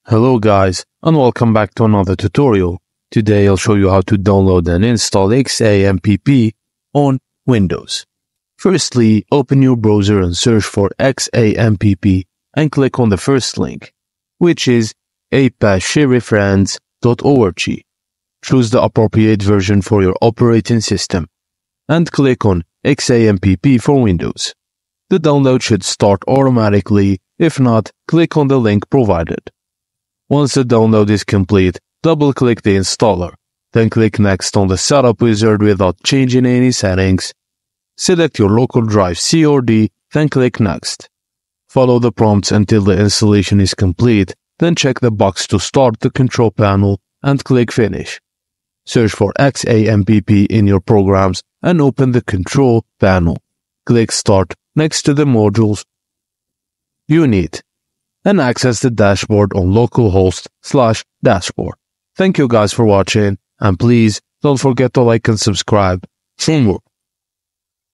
Hello guys, and welcome back to another tutorial. Today I'll show you how to download and install XAMPP on Windows. Firstly, open your browser and search for XAMPP and click on the first link, which is apacherefriends.org. Choose the appropriate version for your operating system and click on XAMPP for Windows. The download should start automatically. If not, click on the link provided. Once the download is complete, double-click the installer. Then click Next on the Setup wizard without changing any settings. Select your local drive C or D, then click Next. Follow the prompts until the installation is complete, then check the box to start the control panel and click Finish. Search for XAMPP in your programs and open the control panel. Click Start next to the modules you need and access the dashboard on localhost/dashboard. Thank you guys for watching, and please don't forget to like and subscribe for more.